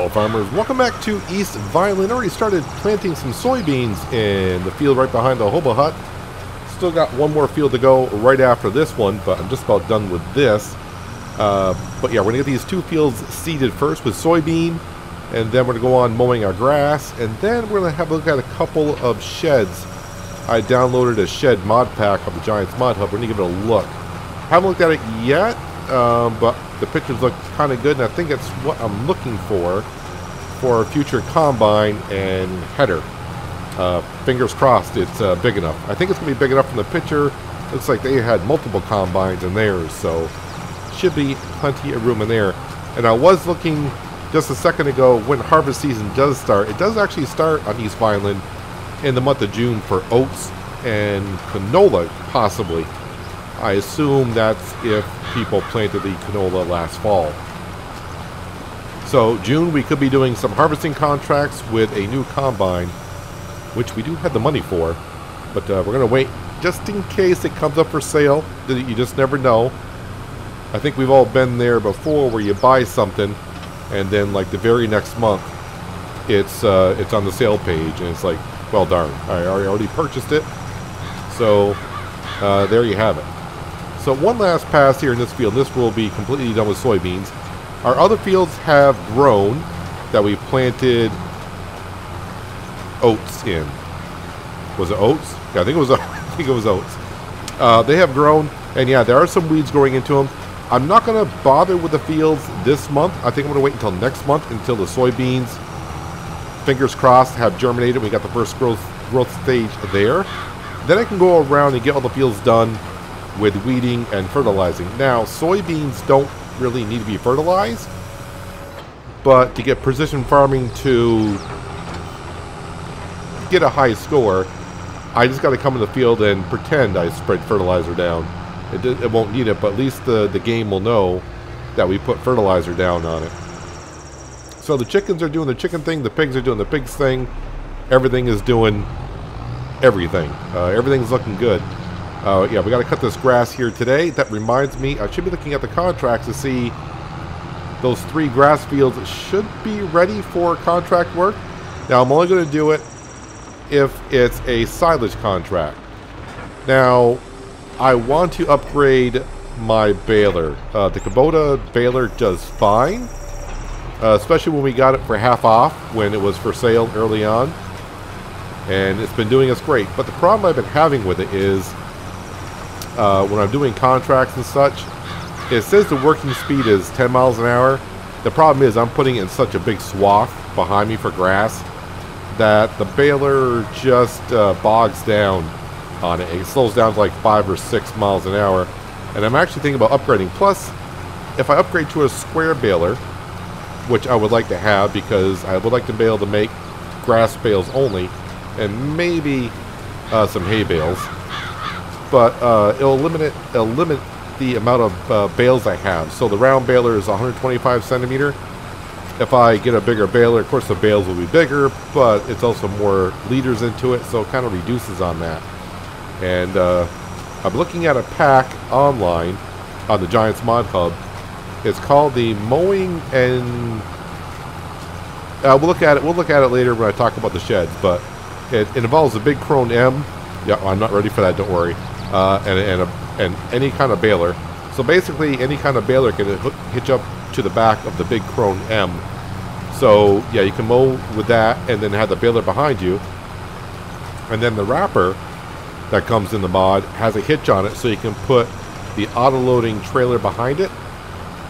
Hello farmers, welcome back to East Vineland. Already started planting some soybeans in the field right behind the hobo hut. Still got one more field to go right after this one, but I'm just about done with this. But yeah, we're gonna get these two fields seeded first with soybean, and then we're gonna go on mowing our grass, and then we're gonna have a look at a couple of sheds. I downloaded a shed mod pack of the Giants Mod Hub. We're gonna give it a look. Haven't looked at it yet, but the pictures look kind of good, and I think it's what I'm looking for a future combine and header. Fingers crossed it's big enough. I think it's going to be big enough from the picture. Looks like they had multiple combines in theirs, so should be plenty of room in there. And I was looking just a second ago when harvest season does start. It does actually start on East Vineland in the month of June for oats and canola, possibly. I assume that's if people planted the canola last fall. So June we could be doing some harvesting contracts with a new combine, which we do have the money for, but we're going to wait just in case it comes up for sale. You just never know. I think we've all been there before where you buy something and then like the very next month it's on the sale page and it's like, well darn, I already purchased it. So there you have it. So one last pass here in this field. This will be completely done with soybeans. Our other fields have grown that we planted oats in. Was it oats? Yeah, I think it was oats. They have grown, and yeah, there are some weeds growing into them. I'm not going to bother with the fields this month. I think I'm going to wait until next month until the soybeans, fingers crossed, have germinated. We got the first growth stage there. Then I can go around and get all the fields done with weeding and fertilizing. Now, soybeans don't really need to be fertilized, but to get precision farming to get a high score, I just got to come in the field and pretend I spread fertilizer down. It won't need it, but at least the game will know that we put fertilizer down on it. So the chickens are doing the chicken thing, the pigs are doing the pigs thing, everything is doing everything. Everything's looking good. Yeah, we got to cut this grass here today. That reminds me, I should be looking at the contracts to see those 3 grass fields should be ready for contract work. Now, I'm only going to do it if it's a silage contract. Now, I want to upgrade my baler. The Kubota baler does fine, especially when we got it for half off when it was for sale early on. And it's been doing us great. But the problem I've been having with it is when I'm doing contracts and such, it says the working speed is 10 miles an hour. The problem is I'm putting it in such a big swath behind me for grass that the baler just bogs down on it. It slows down to like 5 or 6 miles an hour. And I'm actually thinking about upgrading. Plus, if I upgrade to a square baler, which I would like to have because I would like to be able to make grass bales only and maybe some hay bales. But it'll limit the amount of bales I have. So the round baler is 125 centimeter. If I get a bigger baler, of course the bales will be bigger, but it's also more liters into it, so it kind of reduces on that. And I'm looking at a pack online on the Giants Mod Hub. It's called the mowing and we'll look at it later when I talk about the sheds. But it involves a big Krone M. Yeah, I'm not ready for that. Don't worry. And any kind of baler. So basically, any kind of baler can hitch up to the back of the big Krone M. So yeah, you can mow with that, and then have the baler behind you. And then the wrapper that comes in the mod has a hitch on it, so you can put the auto-loading trailer behind it.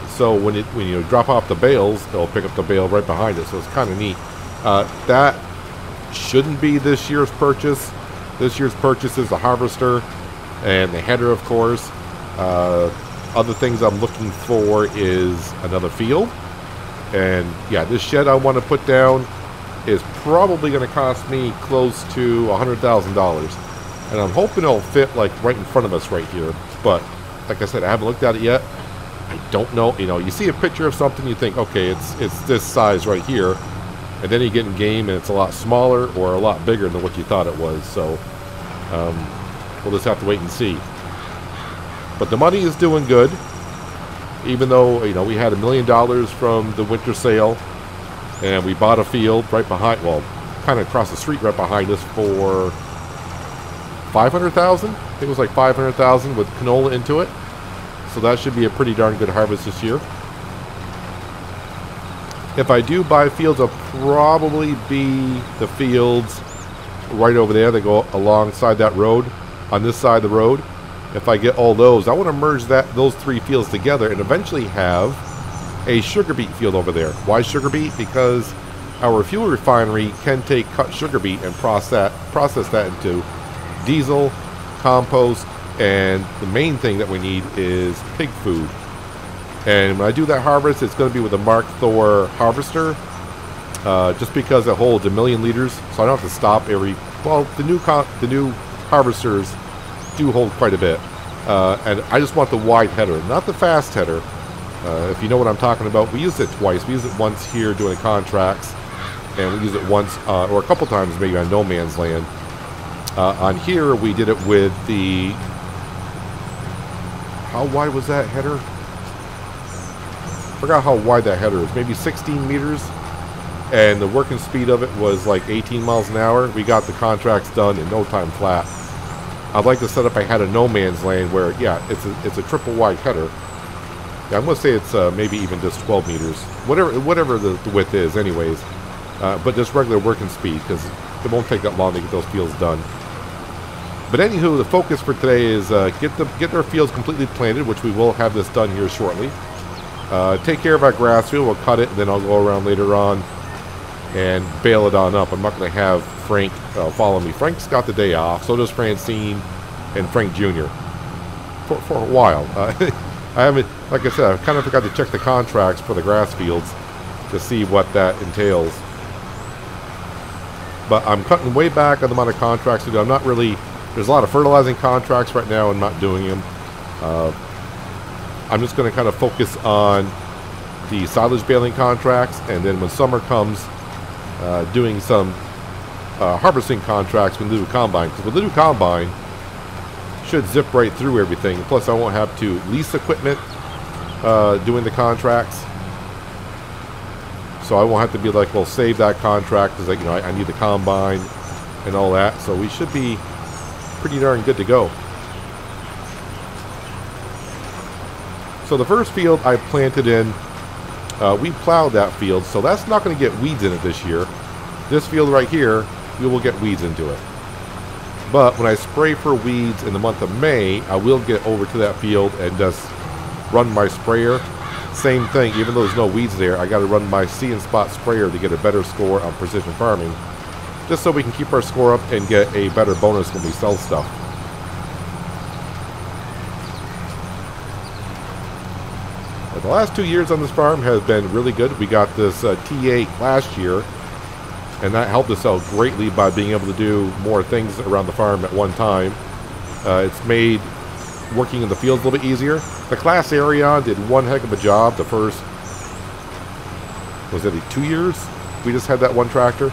So when you drop off the bales, it'll pick up the bale right behind it. So it's kind of neat. That shouldn't be this year's purchase. This year's purchase is the harvester and the header, of course. Other things I'm looking for is another field. And yeah, this shed I want to put down is probably going to cost me close to $100,000. And I'm hoping it'll fit like right in front of us right here. But like I said, I haven't looked at it yet. I don't know. You know, you see a picture of something, you think, okay, it's this size right here. And then you get in game and it's a lot smaller or a lot bigger than what you thought it was. So we'll just have to wait and see. But the money is doing good. Even though, you know, we had $1 million from the winter sale. And we bought a field right behind, well, kind of across the street right behind us for $500,000. I think it was like $500,000 with canola into it. So that should be a pretty darn good harvest this year. If I do buy fields, I'll probably be the fields right over there that go alongside that road, on this side of the road. If I get all those, I want to merge those 3 fields together and eventually have a sugar beet field over there. Why sugar beet? Because our fuel refinery can take cut sugar beet and process that into diesel, compost, and the main thing that we need is pig food. And when I do that harvest, it's going to be with a Mark Thor harvester, just because it holds 1 million liters, so I don't have to stop every. Well, the new harvesters do hold quite a bit, and I just want the wide header, not the fast header. If you know what I'm talking about, we used it twice. We used it once here doing contracts, and we used it once or a couple times maybe on no man's land. On here, we did it with the. How wide was that header? Forgot how wide that header is. Maybe 16 meters. And the working speed of it was like 18 miles an hour. We got the contracts done in no time flat. I'd like to set up I had a no man's land where, yeah, it's a triple wide header. Yeah, I'm going to say it's maybe even just 12 meters. Whatever the width is anyways. But just regular working speed, because it won't take that long to get those fields done. But anywho, the focus for today is get our fields completely planted, which we will have this done here shortly. Take care of our grass field. We'll cut it, and then I'll go around later on and bale it on up. I'm not going to have Frank follow me. Frank's got the day off. So does Francine and Frank Jr. For a while. I haven't, like I said, I kind of forgot to check the contracts for the grass fields to see what that entails. But I'm cutting way back on the amount of contracts to do. I'm not really. There's a lot of fertilizing contracts right now. I'm not doing them. I'm just going to kind of focus on the silage baling contracts, and then when summer comes, doing some harvesting contracts with the new combine. Because with the new combine, should zip right through everything. Plus, I won't have to lease equipment doing the contracts. So I won't have to be like, well, save that contract because I need the combine and all that. So we should be pretty darn good to go. So the first field I planted in, we plowed that field, so that's not going to get weeds in it this year. This field right here, we will get weeds into it. But when I spray for weeds in the month of May, I will get over to that field and just run my sprayer. Same thing, even though there's no weeds there, I got to run my See and Spot sprayer to get a better score on precision farming. Just so we can keep our score up and get a better bonus when we sell stuff. But the last 2 years on this farm have been really good. We got this T8 last year, and that helped us out greatly by being able to do more things around the farm at one time. It's made working in the fields a little bit easier. The Class Arion did one heck of a job the first, was it 2 years? We just had that one tractor.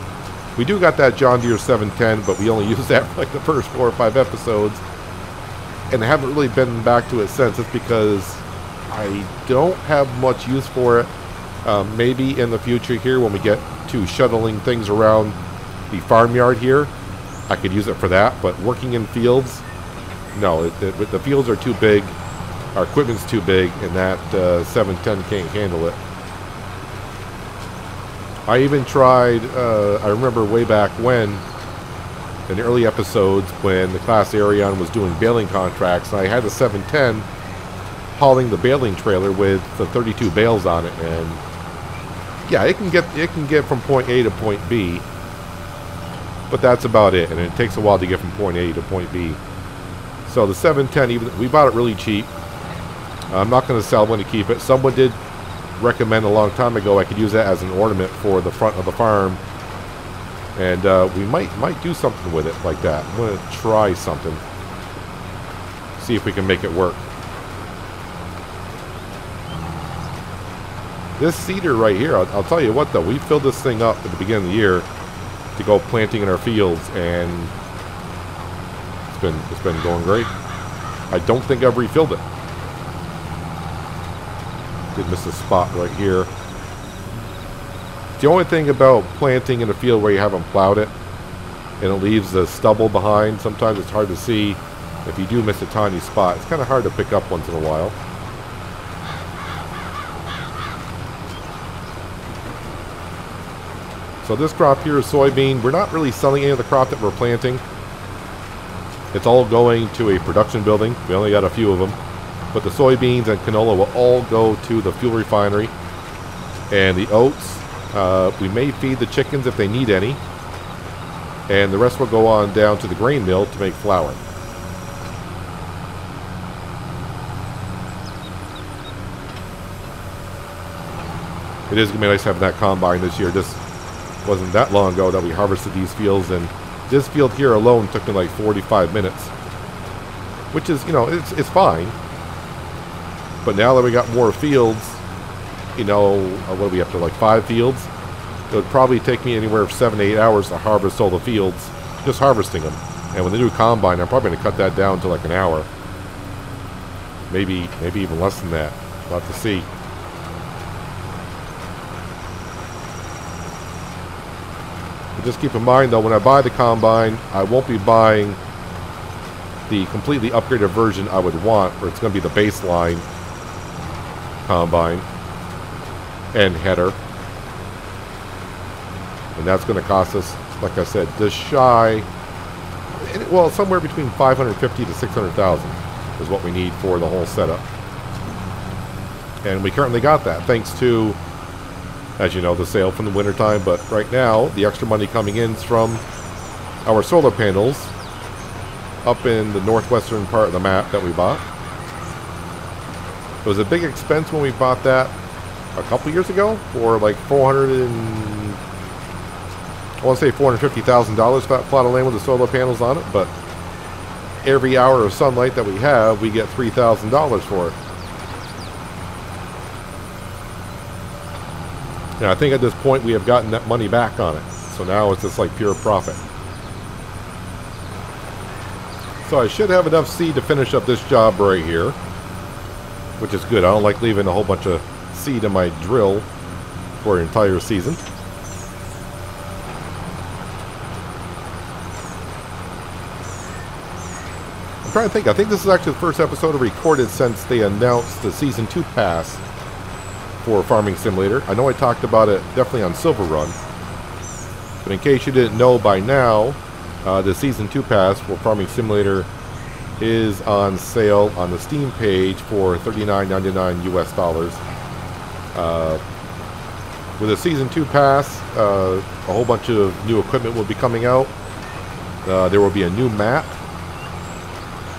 We do got that John Deere 710, but we only used that for like the first 4 or 5 episodes. And I haven't really been back to it since. It's because I don't have much use for it. Maybe in the future here when we get to shuttling things around the farmyard here, I could use it for that. But working in fields, no, the fields are too big. Our equipment's too big, and that 710 can't handle it. I even tried, I remember way back when, in the early episodes, when the Class Arion was doing baling contracts, and I had the 710 hauling the baling trailer with the 32 bales on it, and yeah, it can get from point A to point B, but that's about it, and it takes a while to get from point A to point B. So the 710, even we bought it really cheap. I'm not going to sell one to keep it. Someone did recommend a long time ago I could use that as an ornament for the front of the farm, and we might do something with it like that. I'm going to try something, see if we can make it work. This cedar right here, I'll tell you what though, we filled this thing up at the beginning of the year to go planting in our fields, and it's been going great. I don't think I've refilled it. Did miss a spot right here. the only thing about planting in a field where you haven't plowed it and it leaves the stubble behind, sometimes it's hard to see if you do miss a tiny spot. It's kind of hard to pick up once in a while. So this crop here is soybean. We're not really selling any of the crop that we're planting. It's all going to a production building. We only got a few of them. But the soybeans and canola will all go to the fuel refinery. And the oats, we may feed the chickens if they need any. And the rest will go on down to the grain mill to make flour. It is going to be nice having that combine this year. This wasn't that long ago that we harvested these fields, and this field here alone took me like 45 minutes. Which is, you know, it's fine. But now that we got more fields, you know, what are we up to, like 5 fields? It would probably take me anywhere from 7 to 8 hours to harvest all the fields, just harvesting them. And with the new combine, I'm probably going to cut that down to like an hour. Maybe even less than that. We'll have to see. But just keep in mind, though, when I buy the combine, I won't be buying the completely upgraded version I would want, where it's going to be the baseline combine and header. And that's going to cost us, like I said, just shy, well, somewhere between $550,000 to $600,000 is what we need for the whole setup. And we currently got that, thanks to, as you know, the sale from the wintertime. But right now, the extra money coming in is from our solar panels up in the northwestern part of the map that we bought. It was a big expense when we bought that a couple years ago for like I want to say $450,000 for that plot of land with the solar panels on it, but every hour of sunlight that we have, we get $3,000 for it. And I think at this point we have gotten that money back on it. So now it's just like pure profit. So I should have enough seed to finish up this job right here, which is good. I don't like leaving a whole bunch of seed in my drill for an entire season. I'm trying to think. I think this is actually the first episode I recorded since they announced the Season 2 pass for Farming Simulator. I know I talked about it definitely on Silver Run. But in case you didn't know by now, the Season 2 pass for Farming Simulator is on sale on the Steam page for $39.99 US. With the Season 2 pass, a whole bunch of new equipment will be coming out. There will be a new map.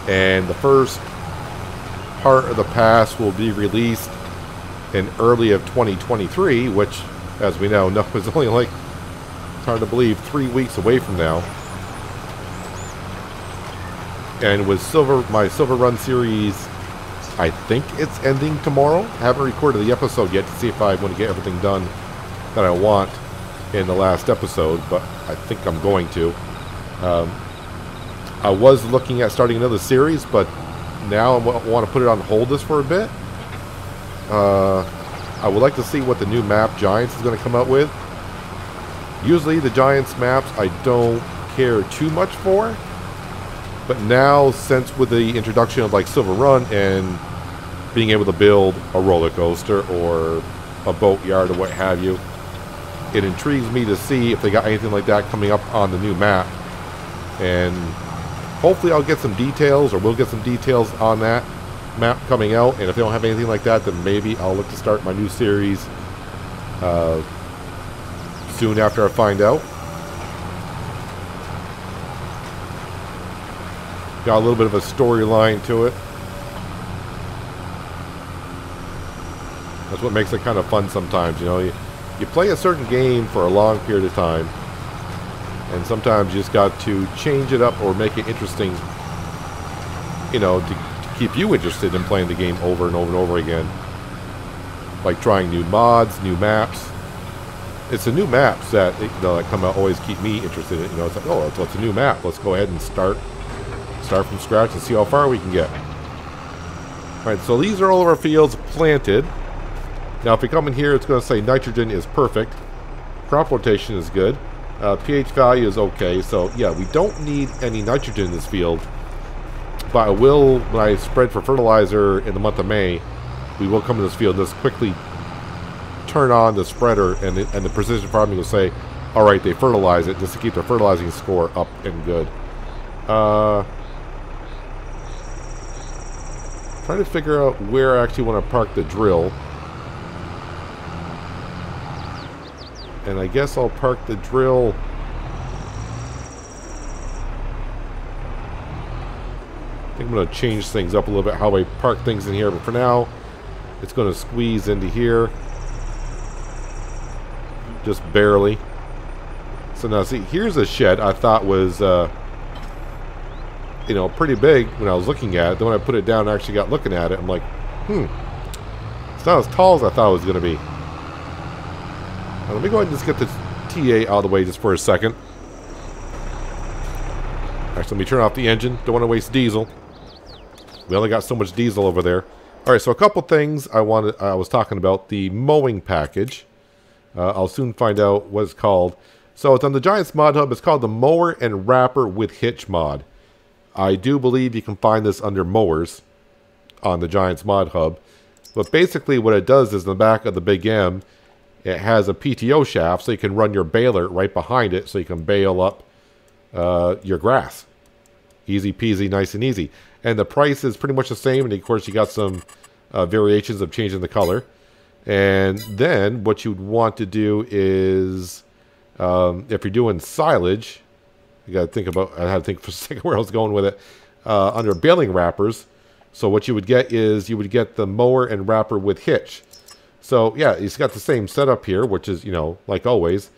And the first part of the pass will be released in early of 2023, which, as we now know, is only like, it's hard to believe, 3 weeks away from now. And with my Silver Run series, I think it's ending tomorrow. I haven't recorded the episode yet to see if I want to get everything done that I want in the last episode, but I think I'm going to. I was looking at starting another series, but now I want to put it on hold just for a bit. I would like to see what the new map Giants is going to come out with. Usually the Giants maps I don't care too much for, but now, since with the introduction of like Silver Run and being able to build a roller coaster or a boatyard or what have you, it intrigues me to see if they got anything like that coming up on the new map. And hopefully I'll get some details, or we'll get some details on that map coming out. And if they don't have anything like that, then maybe I'll look to start my new series soon after I find out. Got a little bit of a storyline to it. That's what makes it kind of fun sometimes, you know. You play a certain game for a long period of time, and sometimes you just got to change it up or make it interesting, you know, to keep you interested in playing the game over and over and over again. Like trying new mods, new maps. It's the new maps that come out always keep me interested in. You know, it's like, oh, it's a new map. Let's go ahead and start from scratch and see how far we can get. Alright, so these are all of our fields planted. Now if we come in here, it's going to say nitrogen is perfect. Crop rotation is good. pH value is okay. So yeah, we don't need any nitrogen in this field. But I will, when I spread for fertilizer in the month of May, we will come to this field and just quickly turn on the spreader, and the precision farming will say, all right, they fertilize it just to keep their fertilizing score up and good. Trying to figure out where I actually want to park the drill. And I guess I'll park the drill. I think I'm going to change things up a little bit, how I park things in here. But for now, it's going to squeeze into here. Just barely. So now, see, here's a shed I thought was, you know, pretty big when I was looking at it. Then when I put it down and actually got looking at it, I'm like, it's not as tall as I thought it was going to be. Now, let me go ahead and just get the TA out of the way just for a second. Actually, let me turn off the engine. Don't want to waste diesel. We only got so much diesel over there. All right, so a couple things I was talking about. The mowing package. I'll soon find out what it's called. So it's on the Giants Mod Hub. It's called the Mower and Wrapper with Hitch mod. I do believe you can find this under mowers on the Giants Mod Hub. But basically what it does is in the back of the Big M, it has a PTO shaft, so you can run your baler right behind it, so you can bale up your grass. Easy peasy, nice and easy. And the price is pretty much the same, and of course you got some variations of changing the color. And then what you'd want to do is, if you're doing silage, you got to think about, I had to think for a second where I was going with it, under baling wrappers. So what you would get is, you would get the mower and wrapper with hitch. So yeah, it's got the same setup here, which is, you know, like always.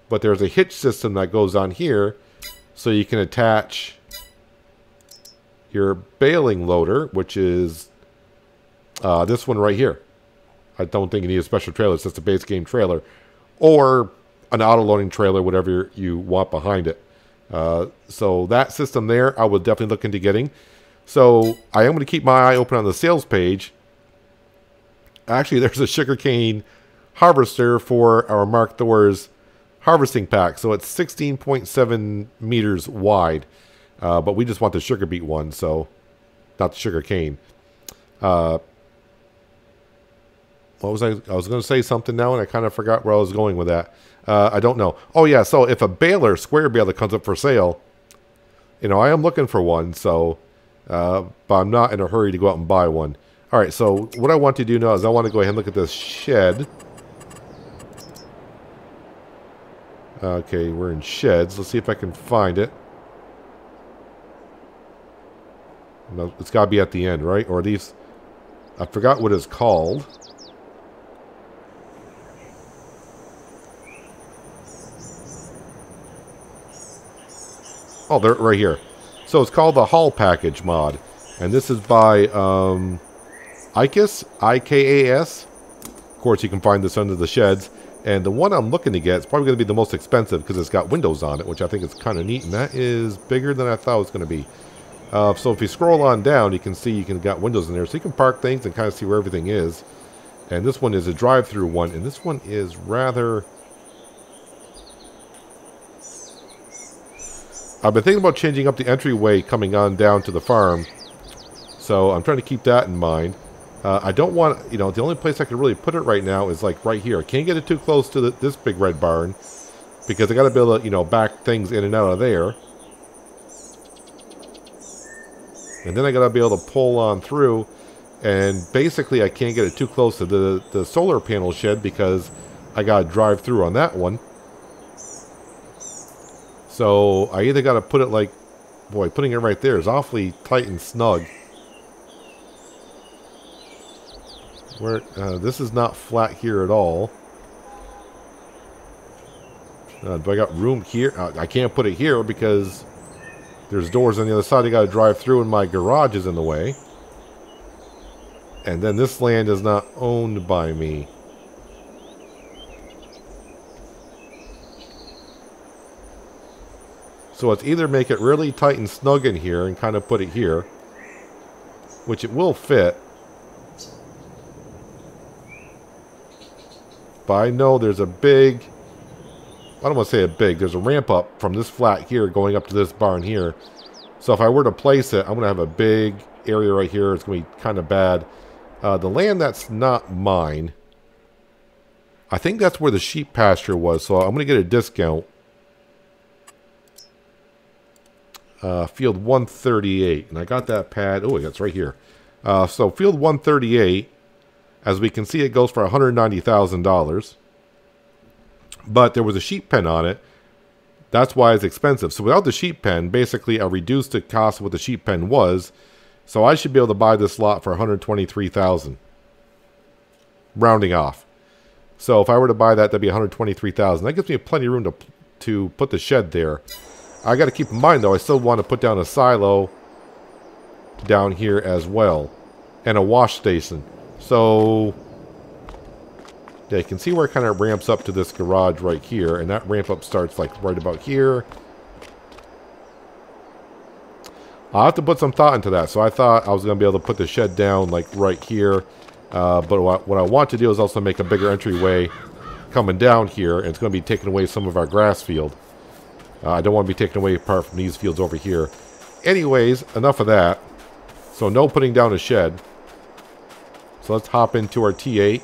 But there's a hitch system that goes on here, so you can attach your baling loader, which is this one right here. I don't think you need a special trailer. It's just a base game trailer. Or an auto-loading trailer, whatever you want behind it. So that system there, I would definitely look into getting. So I am going to keep my eye open on the sales page. Actually, there's a sugarcane harvester for our Mark Thor's harvesting pack. So it's 16.7 meters wide. But we just want the sugar beet one, so not the sugar cane. What was I was going to say something now, and I kind of forgot where I was going with that. I don't know. Oh, yeah, so if a baler, square baler, comes up for sale, you know, I am looking for one, so, but I'm not in a hurry to go out and buy one. All right, so what I want to do now is I want to go ahead and look at this shed. Okay, we're in sheds. Let's see if I can find it. No, it's got to be at the end, right? Or at least, I forgot what it's called. Oh, they're right here. So it's called the Haul Package mod. And this is by IKAS, I-K-A-S. Of course, you can find this under the sheds. And the one I'm looking to get is probably going to be the most expensive because it's got windows on it, which I think is kind of neat. And that is bigger than I thought it was going to be. So if you scroll on down, you can see you can got windows in there. So you can park things and kind of see where everything is. And this one is a drive-through one. And this one is rather... I've been thinking about changing up the entryway coming on down to the farm. So I'm trying to keep that in mind. I don't want, you know, the only place I can really put it right now is like right here. I can't get it too close to this big red barn because I got to be able to, you know, back things in and out of there. And then I got to be able to pull on through. And basically I can't get it too close to the solar panel shed because I got to drive through on that one. So I either got to put it like, boy, putting it right there is awfully tight and snug. Where this is not flat here at all. Do I got room here? I can't put it here because there's doors on the other side I got to drive through and my garage is in the way. And then this land is not owned by me. So it's either make it really tight and snug in here and kind of put it here, which it will fit. But I know there's a big I don't want to say it big. There's a ramp up from this flat here going up to this barn here. So if I were to place it, I'm going to have a big area right here. It's going to be kind of bad. The land that's not mine, I think that's where the sheep pasture was. So I'm going to get a discount. Field 138. And I got that pad. Oh, that's right here. So field 138, as we can see, it goes for $190,000. But there was a sheep pen on it. That's why it's expensive. So without the sheep pen, basically I reduced the cost of what the sheep pen was. So I should be able to buy this lot for $123,000. Rounding off. So if I were to buy that, that'd be $123,000. That gives me plenty of room to put the shed there. I got to keep in mind, though, I still want to put down a silo down here as well. And a wash station. So yeah, you can see where it kind of ramps up to this garage right here. And that ramp up starts like right about here. I'll have to put some thought into that. So I thought I was going to be able to put the shed down like right here. But what I want to do is also make a bigger entryway coming down here. And it's going to be taking away some of our grass field. I don't want to be taking away apart from these fields over here. Anyways, enough of that. So no putting down a shed. So let's hop into our T8.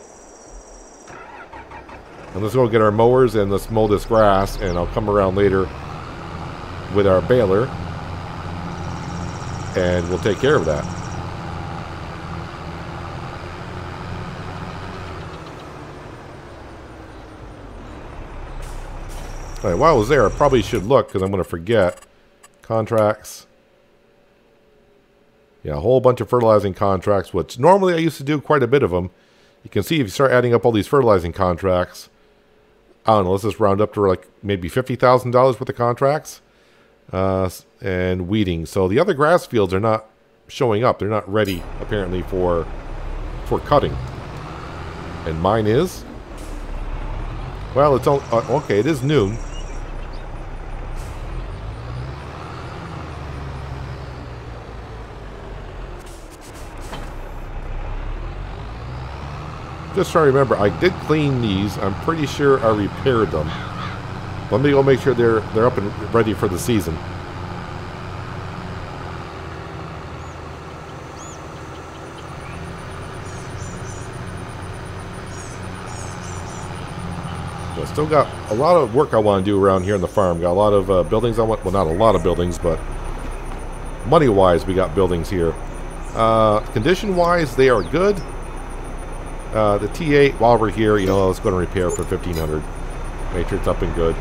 And let's go get our mowers and let's mow this grass. And I'll come around later with our baler. And we'll take care of that. Alright, while I was there, I probably should look because I'm going to forget. Contracts. Yeah, a whole bunch of fertilizing contracts, which normally I used to do quite a bit of them. You can see if you start adding up all these fertilizing contracts, I don't know, let's just round up to like maybe $50,000 worth of contracts. And weeding. So the other grass fields are not showing up. They're not ready, apparently, for cutting. And mine is? Well, it's all, okay, it is noon. Just trying to remember, I did clean these. I'm pretty sure I repaired them. Let me go make sure they're up and ready for the season. I still got a lot of work I want to do around here in the farm. Got a lot of buildings I want. Well, not a lot of buildings, but money-wise, we got buildings here. Condition-wise, they are good. The T8, while we're here, you know, let's go and repair for $1,500. Make sure it's up and good.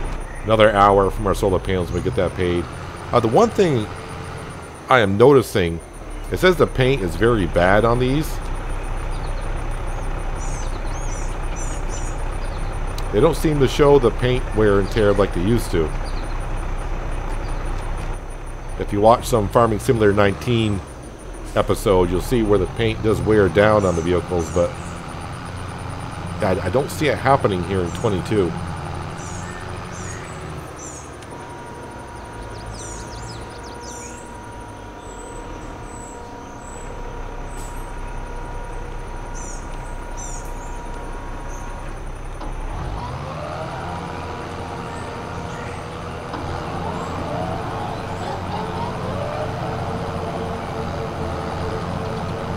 Another hour from our solar panels when we get that paid. The one thing I am noticing, it says the paint is very bad on these. They don't seem to show the paint wear and tear like they used to. If you watch some Farming Simulator 19 episode, you'll see where the paint does wear down on the vehicles, but I don't see it happening here in 22.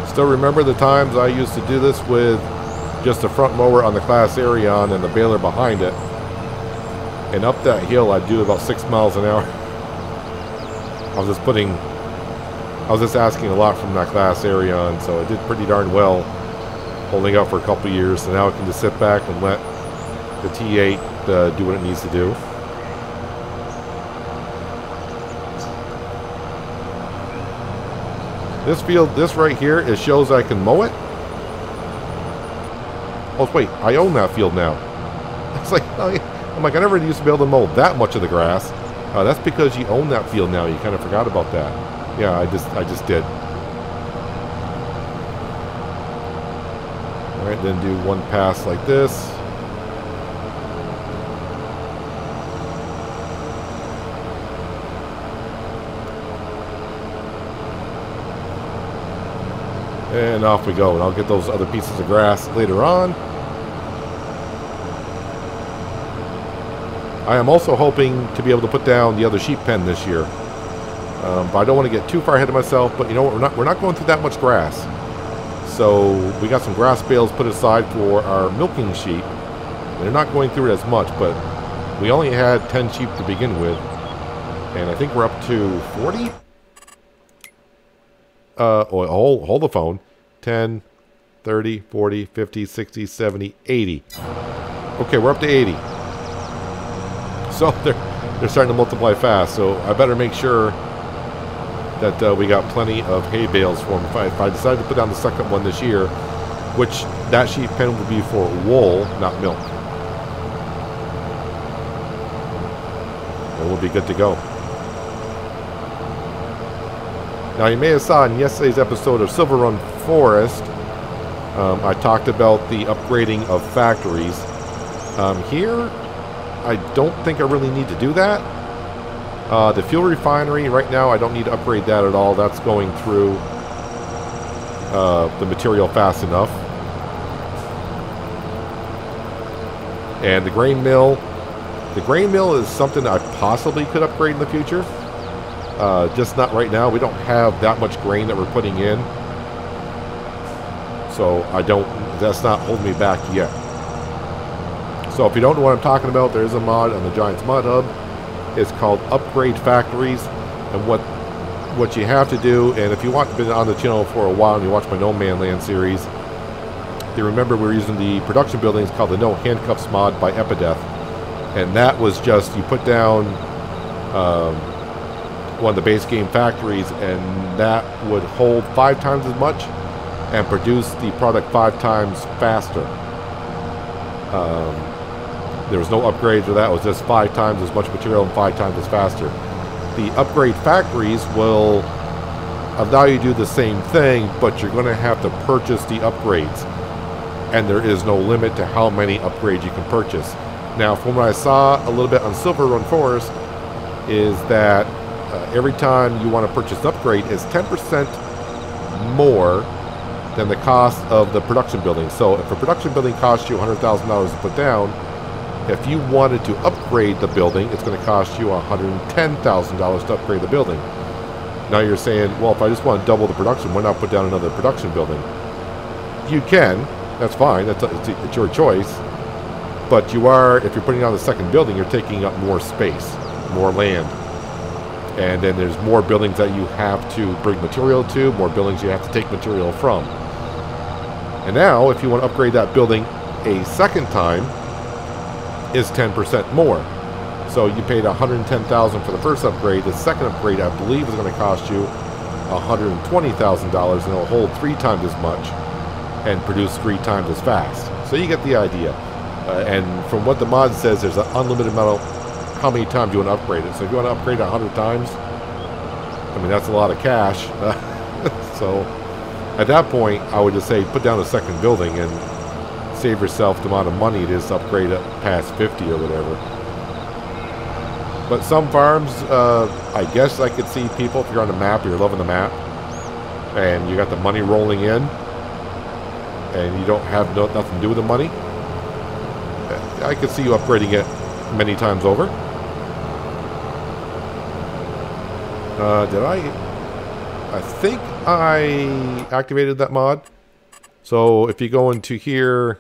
Still remember the times I used to do this with just the front mower on the Class Arion and the baler behind it. And up that hill I'd do about 6 miles an hour. I was just asking a lot from that Class Arion, so I did pretty darn well holding up for a couple years. So now I can just sit back and let the T8 do what it needs to do. This field, this right here, it shows I can mow it. Oh, wait, I own that field now. It's like, I'm like, I never used to be able to mow that much of the grass. That's because you own that field now. You kind of forgot about that. Yeah, I just did. All right, then do one pass like this. And off we go. And I'll get those other pieces of grass later on. I am also hoping to be able to put down the other sheep pen this year. But I don't want to get too far ahead of myself. But you know what? We're not going through that much grass. So we got some grass bales put aside for our milking sheep. They're not going through it as much, but we only had 10 sheep to begin with. And I think we're up to 40? Hold the phone. 10, 30, 40, 50, 60, 70, 80. Okay, we're up to 80. So they're starting to multiply fast. So I better make sure that we got plenty of hay bales for them. If I decide to put down the second one this year, which that sheep pen would be for wool, not milk. And we'll be good to go. Now, you may have saw in yesterday's episode of Silver Run Forest, I talked about the upgrading of factories. Here, I don't think I really need to do that. The fuel refinery, right now, I don't need to upgrade that at all. That's going through the material fast enough. And the grain mill is something I possibly could upgrade in the future. Just not right now. We don't have that much grain that we're putting in. So that's not holding me back yet. So if you don't know what I'm talking about, there's a mod on the Giants Mod Hub. It's called Upgrade Factories. And what you have to do, and if you want been on the channel for a while and you watch my No Man Land series, you remember we're using the production buildings called the No Handcuffs mod by Epideth. And that was just, you put down one of the base game factories, and that would hold 5 times as much and produce the product 5 times faster. There was no upgrades or that. It was just 5 times as much material and 5 times as faster. The upgrade factories will allow you to do the same thing, but you're going to have to purchase the upgrades. And there is no limit to how many upgrades you can purchase. Now, from what I saw a little bit on Silver Run Forest, is that every time you want to purchase an upgrade is 10% more than the cost of the production building. So if a production building costs you $100,000 to put down, if you wanted to upgrade the building, it's going to cost you $110,000 to upgrade the building. Now you're saying, well, if I just want to double the production, why not put down another production building? You can. That's fine. It's your choice. But if you're putting down the second building, you're taking up more space, more land. And then there's more buildings that you have to bring material to, more buildings you have to take material from. And now, if you want to upgrade that building a second time, is 10% more. So you paid $110,000 for the first upgrade. The second upgrade, I believe, is going to cost you $120,000, and it'll hold 3 times as much and produce 3 times as fast. So you get the idea. And from what the mod says, there's an unlimited amount of how many times you want to upgrade it. So if you want to upgrade it 100 times, I mean, that's a lot of cash. So at that point, I would just say put down a second building and save yourself the amount of money it is to upgrade it past 50 or whatever. But some farms, I guess I could see people, if you're on the map, you're loving the map, and you got the money rolling in, and you don't have nothing to do with the money, I could see you upgrading it many times over. I think I activated that mod. So if you go into here,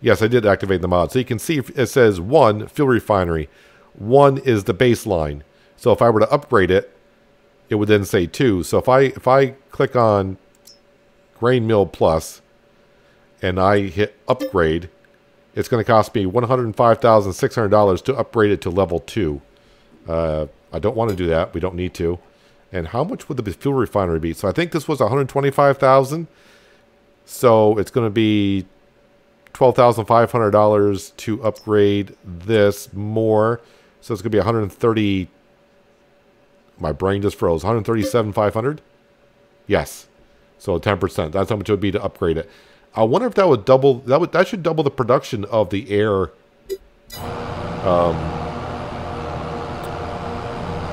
yes, I did activate the mod. So you can see it says 1, fuel refinery. 1 is the baseline. So if I were to upgrade it, it would then say 2. So if I click on Grain Mill Plus and I hit upgrade, it's going to cost me $105,600 to upgrade it to level 2. I don't want to do that. We don't need to. And how much would the fuel refinery be? So I think this was $125,000. So it's going to be $12,500 to upgrade this more. So it's going to be 130. My brain just froze. 137,500. Yes. So 10%. That's how much it would be to upgrade it. I wonder if that would double. That should double the production of the air.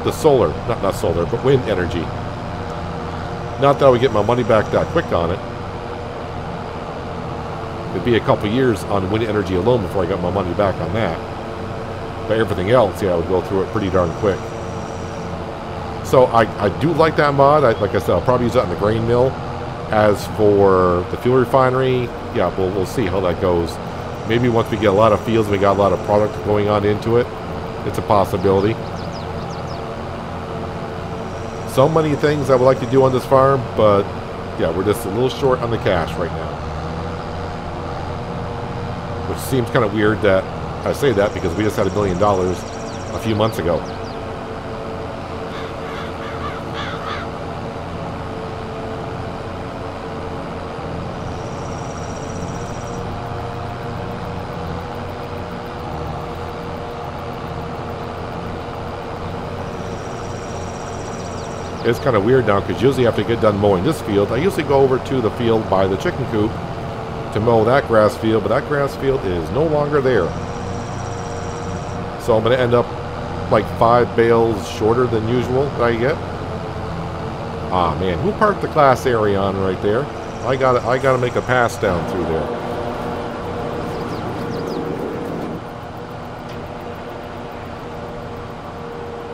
The solar, not solar, but wind energy. Not that I would get my money back that quick on it. It'd be a couple years on wind energy alone before I got my money back on that. But everything else, yeah, I would go through it pretty darn quick. So I do like that mod. Like I said, I'll probably use that in the grain mill. As for the fuel refinery, yeah, we'll see how that goes. Maybe once we get a lot of fields, we got a lot of product going on into it. It's a possibility. So many things I would like to do on this farm, but yeah, we're just a little short on the cash right now. Which seems kind of weird that I say that because we just had $1 million a few months ago. It's kind of weird now because usually after I get done mowing this field, I usually go over to the field by the chicken coop to mow that grass field, but that grass field is no longer there. So I'm going to end up like 5 bales shorter than usual that I get. Ah man, who parked the Class Arion right there? I gotta make a pass down through there.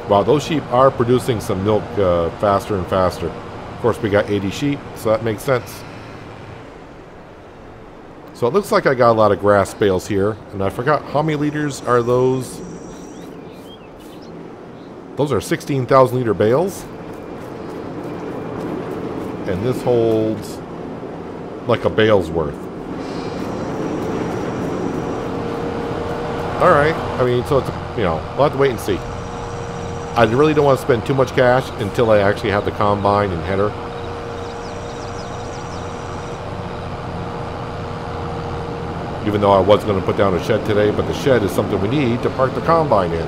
Wow, those sheep are producing some milk faster and faster. Of course, we got 80 sheep, so that makes sense. So it looks like I got a lot of grass bales here, and I forgot how many liters are those. Those are 16,000 liter bales. And this holds like a bale's worth. Alright, I mean, so it's, you know, we'll have to wait and see. I really don't want to spend too much cash until I actually have the combine and header. Even though I was going to put down a shed today, but the shed is something we need to park the combine in.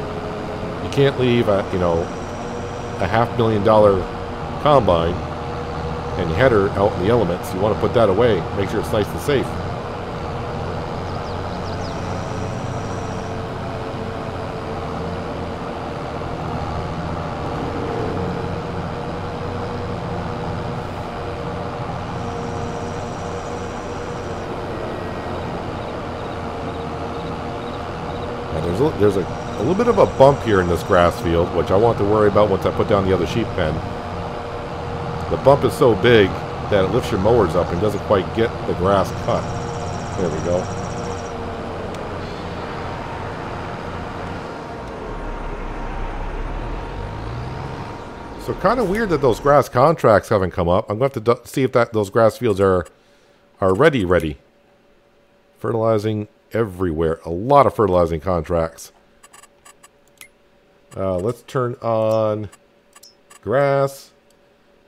You can't leave a, you know, a $500,000 combine and header out in the elements. You want to put that away, make sure it's nice and safe. There's a little bit of a bump here in this grass field, which I won't have to worry about once I put down the other sheep pen. The bump is so big that it lifts your mowers up and doesn't quite get the grass cut. There we go. So kind of weird that those grass contracts haven't come up. I'm going to have to see if those grass fields are ready. Fertilizing everywhere. A lot of fertilizing contracts. Let's turn on grass.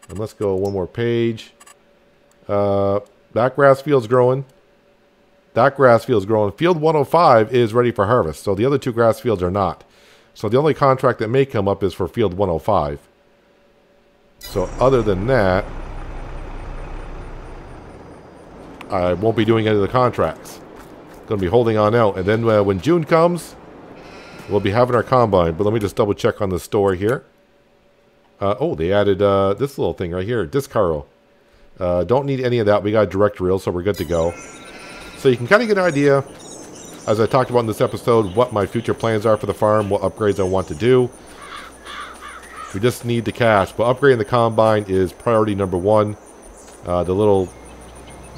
And let's go one more page. That grass field's growing. That grass field's growing. Field 105 is ready for harvest. So the other 2 grass fields are not. So the only contract that may come up is for field 105. So other than that, I won't be doing any of the contracts. Going to be holding on out. And then when June comes, we'll be having our combine. But let me just double check on the store here. Oh, they added this little thing right here. Disc harrow. Don't need any of that. We got a direct reel, so we're good to go. So you can kind of get an idea, as I talked about in this episode, what my future plans are for the farm, what upgrades I want to do. We just need the cash. But upgrading the combine is priority number 1. The little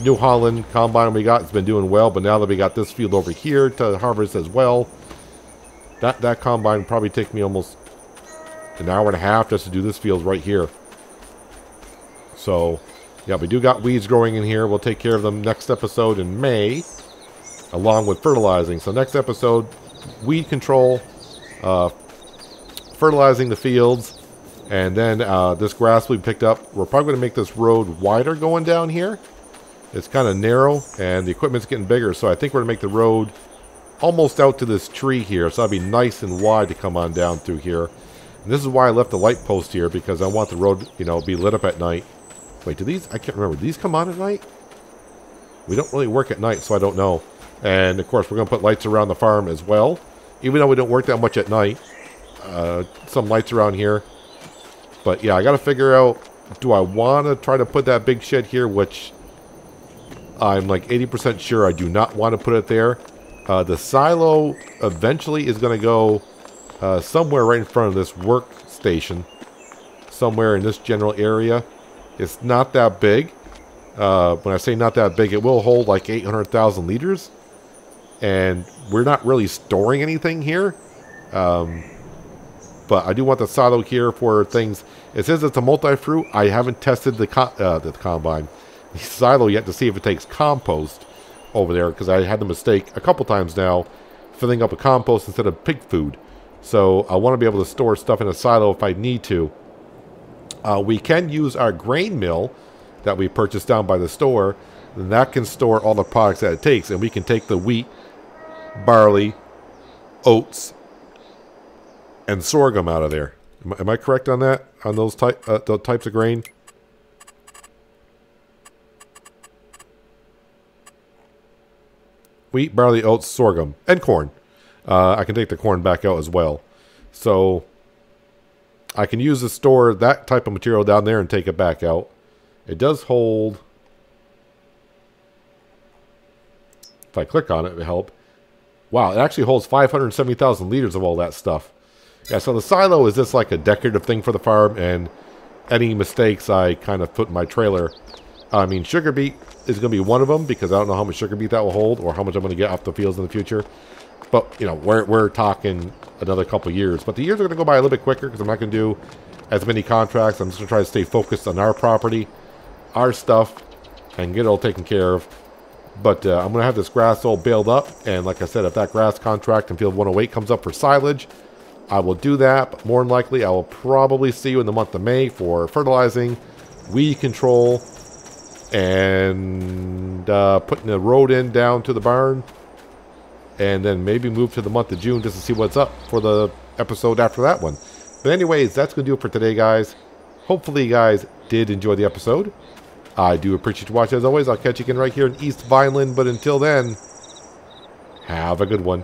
New Holland combine we got has been doing well, but now that we got this field over here to harvest as well, that combine probably take me almost an hour and a half just to do this field right here. So yeah, we do got weeds growing in here. We'll take care of them next episode in May, along with fertilizing. So next episode, weed control, fertilizing the fields, and then this grass we picked up. We're probably going to make this road wider going down here. It's kind of narrow, and the equipment's getting bigger, so I think we're going to make the road almost out to this tree here, so that'll be nice and wide to come on down through here. And this is why I left the light post here, because I want the road, you know, be lit up at night. Wait, do these, I can't remember, do these come on at night? We don't really work at night, so I don't know. And, of course, we're going to put lights around the farm as well, even though we don't work that much at night. Some lights around here. But, yeah, I got to figure out, do I want to try to put that big shed here, which I'm like 80% sure I do not want to put it there. The silo eventually is going to go somewhere right in front of this workstation. Somewhere in this general area. It's not that big. When I say not that big, it will hold like 800,000 liters. And we're not really storing anything here. But I do want the silo here for things. It says it's a multi-fruit. I haven't tested the combine, the silo yet to see if it takes compost over there. Because I had the mistake a couple times now filling up a compost instead of pig food. So I want to be able to store stuff in a silo if I need to. We can use our grain mill that we purchased down by the store. And that can store all the products that it takes. And we can take the wheat, barley, oats, and sorghum out of there. Am I correct on that? On those types of grain? Wheat, barley, oats, sorghum, and corn. I can take the corn back out as well. So I can use the store that type of material down there and take it back out. It does hold... If I click on it, it will help. Wow, it actually holds 570,000 liters of all that stuff. Yeah, so the silo is just like a decorative thing for the farm, and any mistakes I kind of put in my trailer. I mean, sugar beet is going to be one of them, because I don't know how much sugar beet that will hold, or how much I'm going to get off the fields in the future. But, you know, we're talking another couple years. But the years are going to go by a little bit quicker, because I'm not going to do as many contracts. I'm just going to try to stay focused on our property, our stuff, and get it all taken care of. But I'm going to have this grass all baled up, and like I said, if that grass contract in Field 108 comes up for silage, I will do that. But more than likely, I will probably see you in the month of May for fertilizing, weed control, and putting the road in down to the barn. And then maybe move to the month of June just to see what's up for the episode after that one. But anyways, that's going to do it for today, guys. Hopefully you guys did enjoy the episode. I do appreciate you watching as always. I'll catch you again right here in East Vineland. But until then, have a good one.